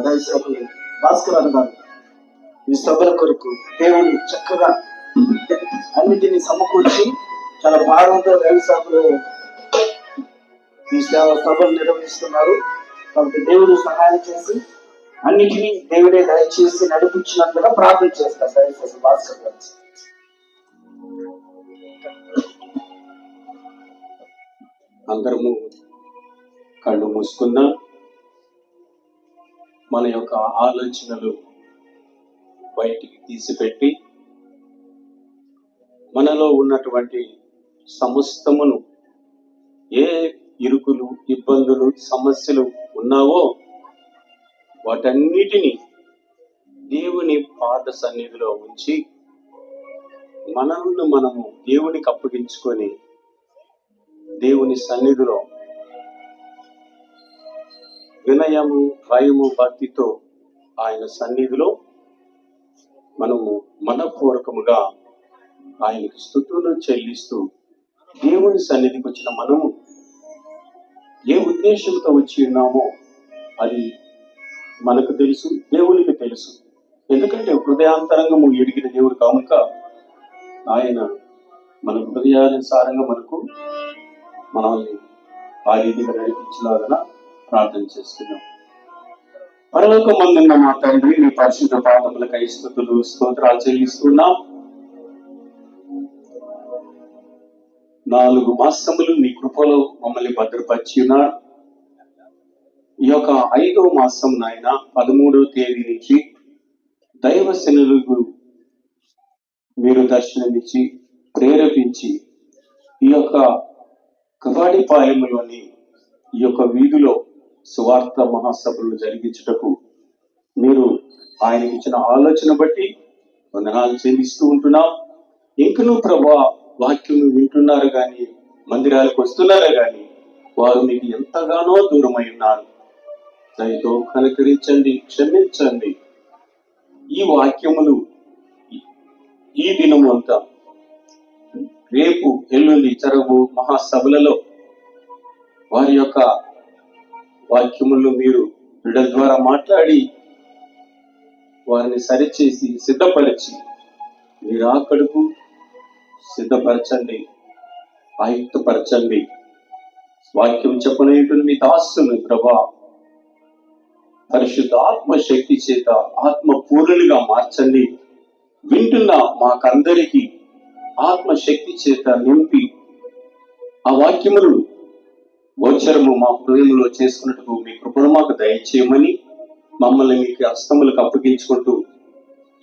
దైవసేవకులు భాస్కర్ గారు ఈ సభల కొరకు దేవుడు చక్కగా అన్నిటినీ సమకూర్చి చాలా భారంతో దైవసేవకులు ఈ సభలు నిర్వహిస్తున్నారు. కాబట్టి దేవుడు సహాయం చేసి అన్నిటినీ దేవుడే దయచేసి నడిపించినట్లుగా ప్రార్థన చేస్తారు దయచేసి భాస్కర్ గారు. అందరము కళ్ళు మూసుకున్నా మన యొక్క ఆలోచనలు బయటికి తీసిపెట్టి మనలో ఉన్నటువంటి సమస్తమును ఏ ఇరుకులు, ఇబ్బందులు, సమస్యలు ఉన్నావో వాటన్నిటినీ దేవుని పాద సన్నిధిలో ఉంచి మనల్ని మనము దేవునికి అప్పగించుకొని దేవుని సన్నిధిలో వినయము, భయము, భక్తితో ఆయన సన్నిధిలో మనము మనపూర్వకముగా ఆయనకి స్తుతులు చెల్లిస్తూ దేవుని సన్నిధికి వచ్చిన మనము ఏ ఉద్దేశంతో వచ్చి ఉన్నామో అది మనకు తెలుసు, దేవునికి తెలుసు. ఎందుకంటే హృదయాంతరంగము ఎడిగిన దేవుడు కనుక ఆయన మన హృదయానుసారంగా మనల్ని ఆ రీతిగా నడిపించలాగా ప్రార్థన చేస్తున్నాం. పరలోకమందున్న మా తండ్రి, మీ పరిశుద్ధ పాదములకై స్తుతులు స్తోత్రాలు చెల్లిస్తున్నాం. 4 మాసములు మీ కృపలో మమ్మల్ని భద్రపరిచి ఉన్నారు. ఈ యొక్క 5వ మాసం నాయన 13వ తేదీ నుంచి దైవసేనులకు మీరు దర్శనమిచ్చి ప్రేరేపించి ఈ యొక్క కవాడిపాలెంలోని ఈ యొక్క వీధిలో సువార్త మహాసభలు జరిగించుటకు మీరు ఆయనకి ఇచ్చిన ఆలోచన బట్టి వందనాలు చెల్లిస్తూ ఉంటున్నాం. ఇంకనూ ప్రభా వాక్యం వింటున్నారు కానీ, మందిరాలకు వస్తున్నారా కానీ వారు మీకు ఎంతగానో దూరమై ఉన్నారు. దయతో కనుకరించండి, క్షమించండి. ఈ వాక్యములు ఈ దినము అంతా, రేపు ఎల్లుండి జరగు మహాసభలలో వారి యొక్క వాక్యములు మీరు బిడ్డల ద్వారా మాట్లాడి వారిని సరిచేసి సిద్ధపరిచి మీరు ఆకడుకు సిద్ధపరచండి, ఆయుక్తపరచండి. వాక్యం చెప్పనేటువంటి మీ దాసుని ప్రభా పరిశుద్ధ ఆత్మశక్తి చేత ఆత్మ పూర్ణులుగా మార్చండి. వింటున్న మాకందరికీ ఆత్మశక్తి చేత నింపి ఆ వాక్యములు గోచరము మా హృదయంలో చేసుకున్నట్టు మీ కృపను మాకు దయచేయమని మమ్మల్ని మీకు హస్తములకు అప్పగించుకుంటూ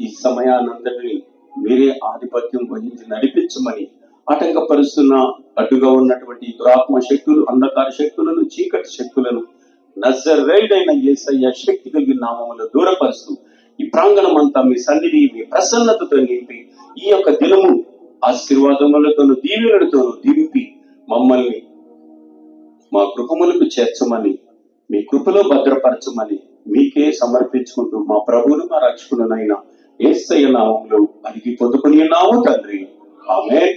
ఈ సమయానంతటిని మీరే ఆధిపత్యం వహించి నడిపించమని, ఆటంకపరుస్తున్న అడ్డుగా ఉన్నటువంటి దురాత్మ శక్తులు, అంధకార శక్తులను, చీకటి శక్తులను నజరేయుడైన యేసయ్య శక్తి కలిగిన నామములో దూరపరుస్తూ ఈ ప్రాంగణం అంతా మీ సన్నిధి, మీ ప్రసన్నతతో నింపి ఈ యొక్క దినము ఆశీర్వాదములతోనూ దీవెనలతోనూ దింపి మమ్మల్ని మా కృపములకు చేర్చమని, మీ కృపలో భద్రపరచమని మీకే సమర్పించుకుంటూ మా ప్రభువును, మా రక్షకుడునైన యేసయ్య నామములో అడిగి పొందుకొని ఉన్నాము తండ్రి. ఆమేన్.